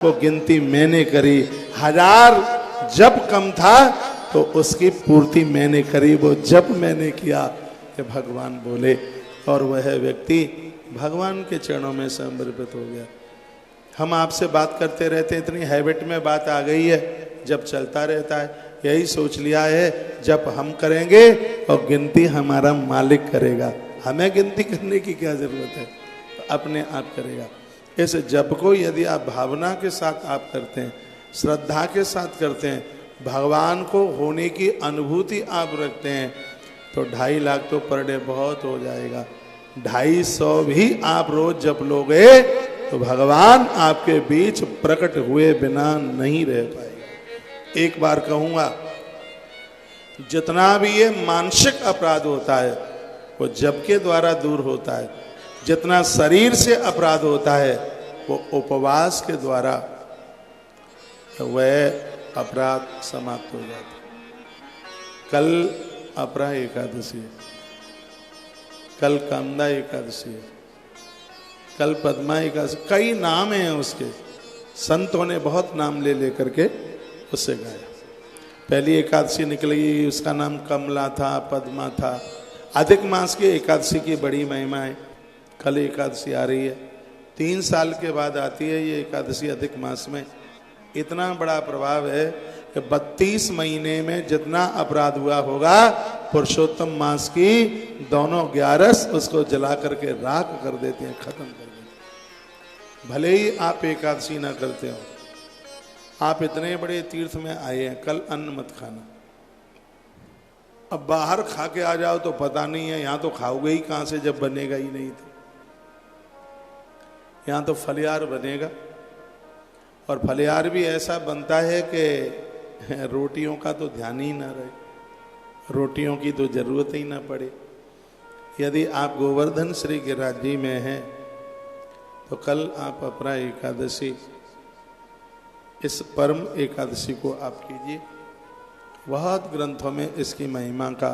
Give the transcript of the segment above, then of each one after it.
वो गिनती मैंने करी, 1000 जब कम था तो उसकी पूर्ति मैंने करी। वो जब मैंने किया कि भगवान बोले और वह व्यक्ति भगवान के चरणों में समर्पित हो गया। हम आपसे बात करते रहते हैं, इतनी हैबिट में बात आ गई है, जब चलता रहता है। यही सोच लिया है जब हम करेंगे और गिनती हमारा मालिक करेगा, हमें गिनती करने की क्या जरूरत है, तो अपने आप करेगा। इस जप को यदि आप भावना के साथ आप करते हैं, श्रद्धा के साथ करते हैं, भगवान को होने की अनुभूति आप रखते हैं, तो 2.5 लाख तो पर डे बहुत हो जाएगा। 250 भी आप रोज जप लोगे तो भगवान आपके बीच प्रकट हुए बिना नहीं रह पाएगा। एक बार कहूंगा, जितना भी ये मानसिक अपराध होता है वो जप के द्वारा दूर होता है, जितना शरीर से अपराध होता है वो उपवास के द्वारा वह अपराध समाप्त हो जाता है। कल अपरा एकादशी है, कल कामदा एकादशी है, कल पद्मा एकादशी, कई नाम हैं उसके, संतों ने बहुत नाम ले लेकर के उससे गाया। पहली एकादशी निकली, उसका नाम कमला था, पद्मा था। अधिक मास की एकादशी की बड़ी महिमा है। कल एकादशी आ रही है, 3 साल के बाद आती है ये एकादशी अधिक मास में। इतना बड़ा प्रभाव है कि 32 महीने में जितना अपराध हुआ होगा, पुरुषोत्तम मास की दोनों 11 उसको जला करके राख कर देते हैं, खत्म कर देते हैं। भले ही आप एकादशी ना करते हो, आप इतने बड़े तीर्थ में आए हैं, कल अन्न मत खाना। अब बाहर खा के आ जाओ तो पता नहीं है, यहां तो खाओगे ही कहां से जब बनेगा ही नहीं तो। यहाँ तो फलियार बनेगा, और फलियार भी ऐसा बनता है कि रोटियों का तो ध्यान ही ना रहे, रोटियों की तो जरूरत ही ना पड़े। यदि आप गोवर्धन श्री गिरिराज जी में हैं तो कल आप अपरा एकादशी, इस परम एकादशी को आप कीजिए। बहुत ग्रंथों में इसकी महिमा का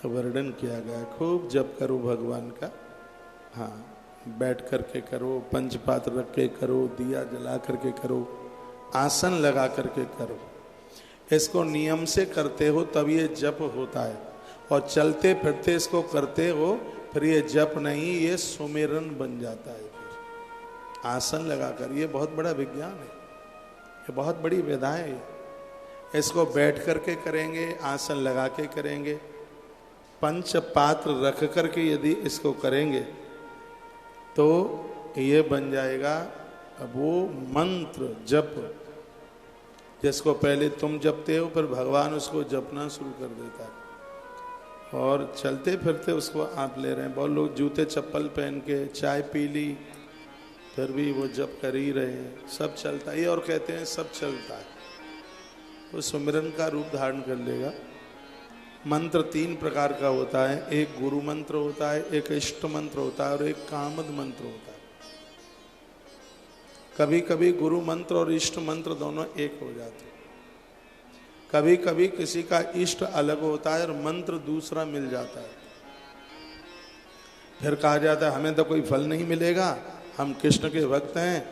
वर्णन किया गया है। खूब जप करो भगवान का, हाँ, बैठ करके करो, पंचपात्र रख के करो, दिया जला करके करो, आसन लगा करके करो। इसको नियम से करते हो तब ये जप होता है, और चलते फिरते इसको करते हो फिर ये जप नहीं, ये सुमिरन बन जाता है। फिर आसन लगा कर, ये बहुत बड़ा विज्ञान है, ये बहुत बड़ी विधा है। इसको बैठ करके करेंगे, आसन लगा के करेंगे, पंचपात्र रख करके यदि इसको करेंगे तो ये बन जाएगा वो मंत्र जप, जिसको पहले तुम जपते हो फिर भगवान उसको जपना शुरू कर देता है, और चलते फिरते उसको आप ले रहे हैं। बहुत लोग जूते चप्पल पहन के चाय पी ली फिर भी वो जप कर ही रहे हैं, सब चलता है, और कहते हैं सब चलता है। वो सुमिरन का रूप धारण कर लेगा। मंत्र 3 प्रकार का होता है, एक गुरु मंत्र होता है, एक इष्ट मंत्र होता है, और एक कामद मंत्र होता है। कभी कभी गुरु मंत्र और इष्ट मंत्र दोनों एक हो जाते हैं, कभी कभी किसी का इष्ट अलग होता है और मंत्र दूसरा मिल जाता है। फिर कहा जाता है हमें तो कोई फल नहीं मिलेगा, हम कृष्ण के भक्त हैं,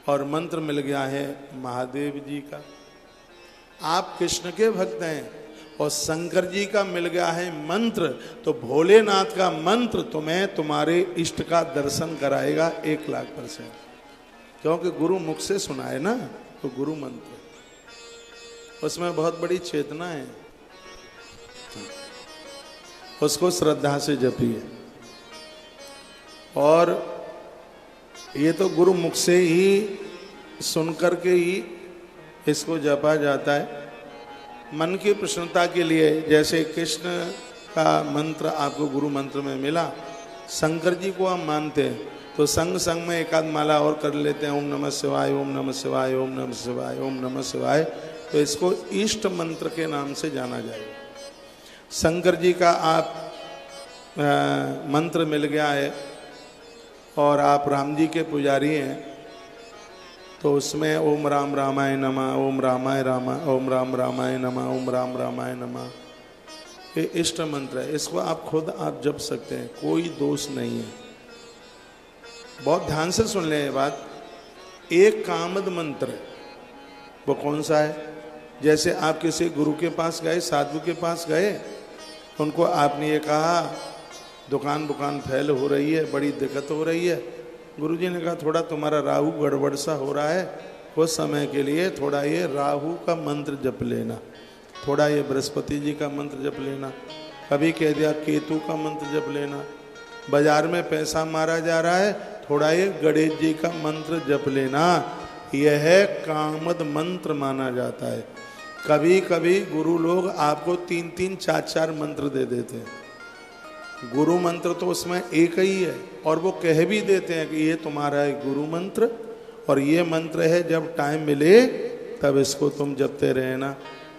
और मंत्र मिल गया है महादेव जी का। आप कृष्ण के भक्त हैं और शंकर जी का मिल गया है मंत्र, तो भोलेनाथ का मंत्र तुम्हें तुम्हारे इष्ट का दर्शन कराएगा 1,00,000%, क्योंकि गुरु मुख से सुना है ना, तो गुरु मंत्र उसमें बहुत बड़ी चेतना है, उसको श्रद्धा से जपिए। और ये तो गुरु मुख से ही सुन करके ही इसको जपा जाता है। मन की प्रसन्नता के लिए, जैसे कृष्ण का मंत्र आपको गुरु मंत्र में मिला, शंकर जी को हम मानते हैं तो संग संग में एक आध माला और कर लेते हैं, ओम नमः शिवाय, ओम नमः शिवाय, ओम नमः शिवाय, ओम नमः शिवाय, तो इसको इष्ट मंत्र के नाम से जाना जाएगा। शंकर जी का आप मंत्र मिल गया है और आप राम जी के पुजारी हैं, तो उसमें ओम राम रामाय नमः, ओम रामाय रामा, ओम राम रामाय नमः, ओम राम रामाय नमः, ये इष्ट मंत्र है। इसको आप खुद आप जप सकते हैं, कोई दोष नहीं है। बहुत ध्यान से सुन लें ये बात। एक कामद मंत्र है। वो कौन सा है? जैसे आप किसी गुरु के पास गए, साधु के पास गए, उनको आपने ये कहा दुकान फैल हो रही है, बड़ी दिक्कत हो रही है। गुरुजी ने कहा थोड़ा तुम्हारा राहु गड़बड़ सा हो रहा है, कुछ समय के लिए थोड़ा ये राहु का मंत्र जप लेना, थोड़ा ये बृहस्पति जी का मंत्र जप लेना, कभी कह दिया केतु का मंत्र जप लेना। बाजार में पैसा मारा जा रहा है, थोड़ा ये गणेश जी का मंत्र जप लेना। यह है कामद मंत्र माना जाता है। कभी कभी गुरु लोग आपको 3-3, 4-4 मंत्र दे देते हैं। गुरु मंत्र तो उसमें एक ही है, और वो कह भी देते हैं कि ये तुम्हारा है गुरु मंत्र, और ये मंत्र है जब टाइम मिले तब इसको तुम जपते रहना।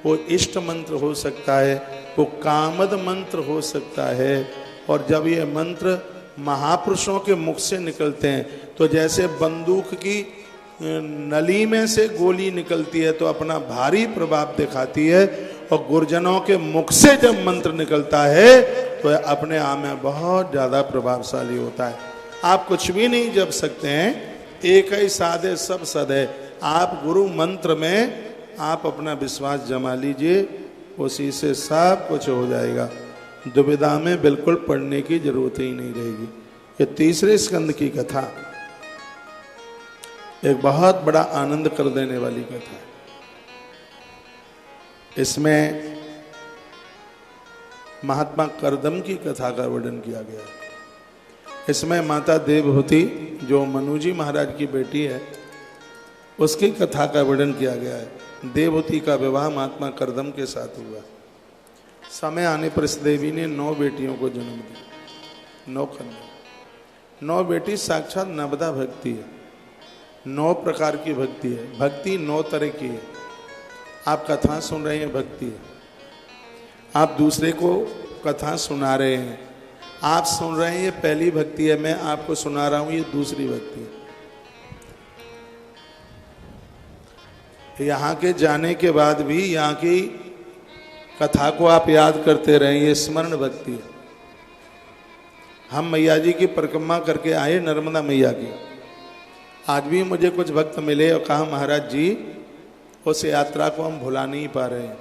वो इष्ट मंत्र हो सकता है, वो कामद मंत्र हो सकता है। और जब ये मंत्र महापुरुषों के मुख से निकलते हैं तो जैसे बंदूक की नली में से गोली निकलती है तो अपना भारी प्रभाव दिखाती है, और गुरुजनों के मुख से जब मंत्र निकलता है तो अपने आप में बहुत ज़्यादा प्रभावशाली होता है। आप कुछ भी नहीं जप सकते हैं, एक ही साधे सब सद है। आप गुरु मंत्र में आप अपना विश्वास जमा लीजिए, उसी से सब कुछ हो जाएगा। दुविधा में बिल्कुल पढ़ने की जरूरत ही नहीं रहेगी। ये तीसरे स्कंद की कथा एक बहुत बड़ा आनंद कर देने वाली कथा है। इसमें महात्मा करदम की कथा का वर्णन किया गया है। इसमें माता देवहूति जो मनुजी महाराज की बेटी है, उसकी कथा का वर्णन किया गया है। देवहूति का विवाह महात्मा करदम के साथ हुआ। समय आने पर इस देवी ने 9 बेटियों को जन्म दिया, 9 कन्या। 9 बेटी साक्षात नवदा भक्ति है। 9 प्रकार की भक्ति है। भक्ति 9 तरह की है। आप कथा सुन रहे हैं, भक्ति है। आप दूसरे को कथा सुना रहे हैं, आप सुन रहे हैं, ये पहली भक्ति है। मैं आपको सुना रहा हूं, ये दूसरी भक्ति है। यहाँ के जाने के बाद भी यहाँ की कथा को आप याद करते रहें, ये स्मरण भक्ति है। हम मैया जी की परिक्रमा करके आए, नर्मदा मैया की। आज भी मुझे कुछ भक्त मिले और कहा महाराज जी उस यात्रा को हम भुला नहीं पा रहे हैं।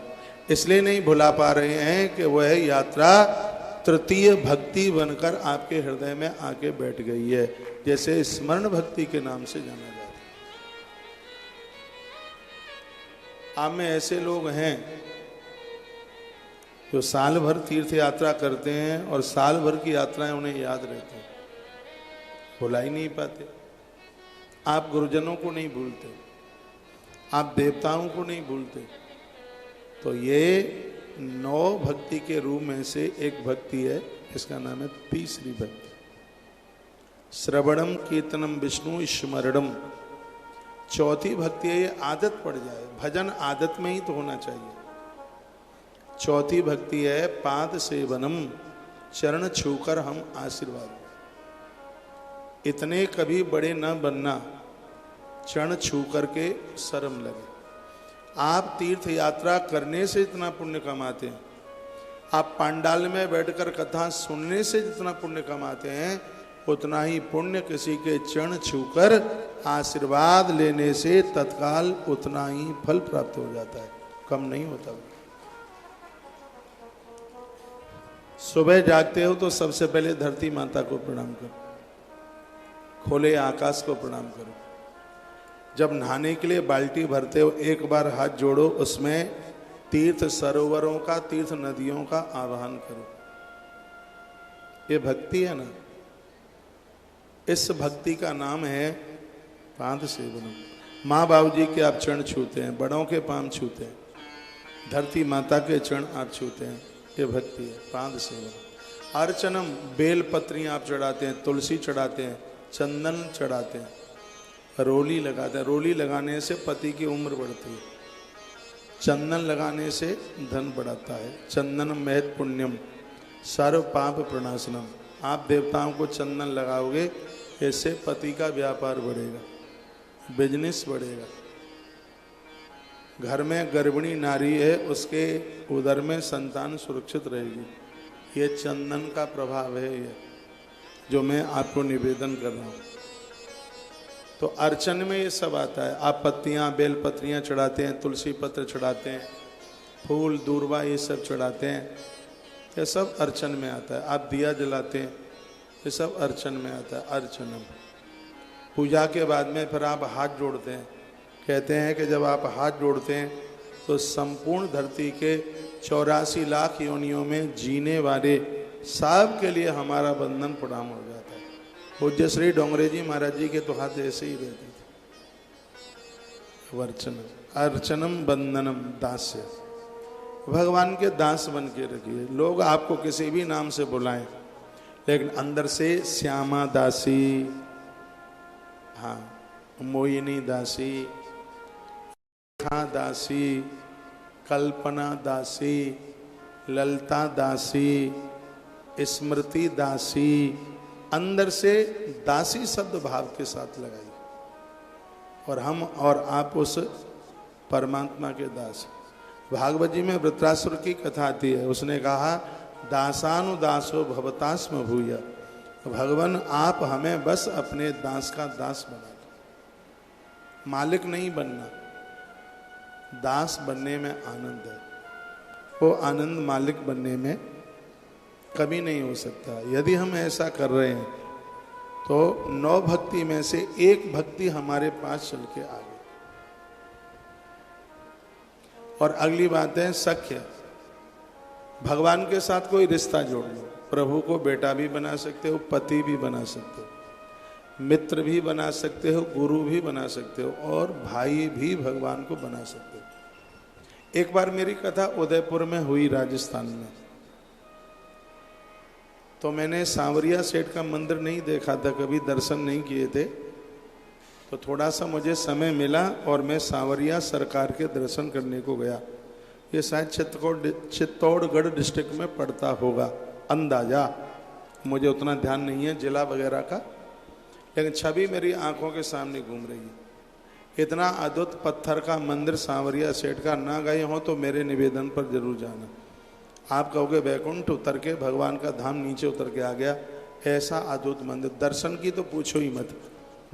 इसलिए नहीं भुला पा रहे हैं कि वह यात्रा तृतीय भक्ति बनकर आपके हृदय में आके बैठ गई है, जैसे स्मरण भक्ति के नाम से जाना जाता है। आप में ऐसे लोग हैं जो साल भर तीर्थ यात्रा करते हैं और साल भर की यात्राएं उन्हें याद रहती हैं, भुला ही नहीं पाते। आप गुरुजनों को नहीं भूलते, आप देवताओं को नहीं भूलते। तो ये 9 भक्ति के रूप में से एक भक्ति है, इसका नाम है तीसरी भक्ति। श्रवणम कीर्तनम विष्णु स्मरणम। चौथी भक्ति है, ये आदत पड़ जाए, भजन आदत में ही तो होना चाहिए। चौथी भक्ति है पाद सेवनम, चरण छूकर हम आशीर्वाद। इतने कभी बड़े न बनना, चरण छू करके शर्म लगे। आप तीर्थ यात्रा करने से इतना पुण्य कमाते हैं, आप पांडाल में बैठकर कथा सुनने से जितना पुण्य कमाते हैं, उतना ही पुण्य किसी के चरण छूकर आशीर्वाद लेने से तत्काल उतना ही फल प्राप्त हो जाता है, कम नहीं होता। सुबह जागते हो तो सबसे पहले धरती माता को प्रणाम करो, खोले आकाश को प्रणाम करो। जब नहाने के लिए बाल्टी भरते हो एक बार हाथ जोड़ो, उसमें तीर्थ सरोवरों का, तीर्थ नदियों का आह्वान करो। ये भक्ति है ना। इस भक्ति का नाम है पाद सेवनम। माँ बाबू जी के आप चरण छूते हैं, बड़ों के पांव छूते हैं, धरती माता के चरण आप छूते हैं, ये भक्ति है पाद सेवन। अर्चनम, बेल पत्रियां आप चढ़ाते हैं, तुलसी चढ़ाते हैं, चंदन चढ़ाते हैं, रोली लगाते हैं। रोली लगाने से पति की उम्र बढ़ती है, चंदन लगाने से धन बढ़ता है। चंदनम महत पुण्यम सर्व पाप प्रणाशनम। आप देवताओं को चंदन लगाओगे, इससे पति का व्यापार बढ़ेगा, बिजनेस बढ़ेगा। घर में गर्भिणी नारी है, उसके उदर में संतान सुरक्षित रहेगी। ये चंदन का प्रभाव है, ये जो मैं आपको निवेदन कर रहा हूँ। तो अर्चन में ये सब आता है। आप पत्तियाँ, बेल पत्रियाँ चढ़ाते हैं, तुलसी पत्र चढ़ाते हैं, फूल दूर्वा ये सब चढ़ाते हैं, ये सब अर्चन में आता है। आप दिया जलाते हैं, ये सब अर्चन में आता है। अर्चनम। पूजा के बाद में फिर आप हाथ जोड़ते हैं। कहते हैं कि जब आप हाथ जोड़ते हैं तो संपूर्ण धरती के 84 लाख योनियों में जीने वाले सब के लिए हमारा बंधन प्रणाम हो जाता है। पूज्य श्री डोंगरे जी महाराज जी के तो हाथ ऐसे ही रहते थे। वर्चनम अर्चनम बंधनम दास्य। भगवान के दास बन के रखिए। लोग आपको किसी भी नाम से बुलाएं, लेकिन अंदर से श्यामा दासी, हाँ, मोहिनी दासी, दासी, कल्पना दासी, ललता दासी, स्मृति दासी, अंदर से दासी शब्द भाव के साथ लगाइए। और हम और आप उस परमात्मा के दास। भागवत जी में वृत्रासुर की कथा आती है। उसने कहा दासानुदासो भवतास्म भूय। भगवान आप हमें बस अपने दास का दास बना दो। मालिक नहीं बनना, दास बनने में आनंद है। वो आनंद मालिक बनने में कभी नहीं हो सकता। यदि हम ऐसा कर रहे हैं तो 9 भक्ति में से एक भक्ति हमारे पास चल के आ गई। और अगली बात है सख्य। भगवान के साथ कोई रिश्ता जोड़ लो। प्रभु को बेटा भी बना सकते हो, पति भी बना सकते हो, मित्र भी बना सकते हो, गुरु भी बना सकते हो, और भाई भी भगवान को बना सकते हो। एक बार मेरी कथा उदयपुर में हुई, राजस्थान में। तो मैंने सांवरिया सेठ का मंदिर नहीं देखा था, कभी दर्शन नहीं किए थे। तो थोड़ा सा मुझे समय मिला और मैं सांवरिया सरकार के दर्शन करने को गया। ये शायद चित्तौड़गढ़ डिस्ट्रिक्ट में पड़ता होगा, अंदाजा, मुझे उतना ध्यान नहीं है जिला वगैरह का, लेकिन छवि मेरी आंखों के सामने घूम रही है। इतना अद्भुत पत्थर का मंदिर सांवरिया सेठ का, ना गए हो तो मेरे निवेदन पर जरूर जाना। आप कहोगे वैकुंठ उतर के भगवान का धाम नीचे उतर के आ गया, ऐसा अद्भुत मंदिर। दर्शन की तो पूछो ही मत,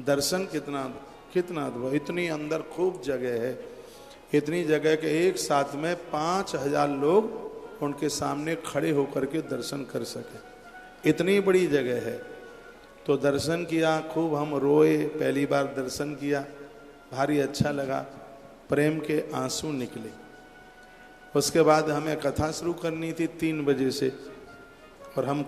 दर्शन कितना अद्भुत। इतनी अंदर खूब जगह है, इतनी जगह के एक साथ में 5000 लोग उनके सामने खड़े होकर के दर्शन कर सके, इतनी बड़ी जगह है। तो दर्शन किया, खूब हम रोए। पहली बार दर्शन किया, भारी अच्छा लगा, प्रेम के आंसू निकले। उसके बाद हमें कथा शुरू करनी थी 3 बजे से, और हम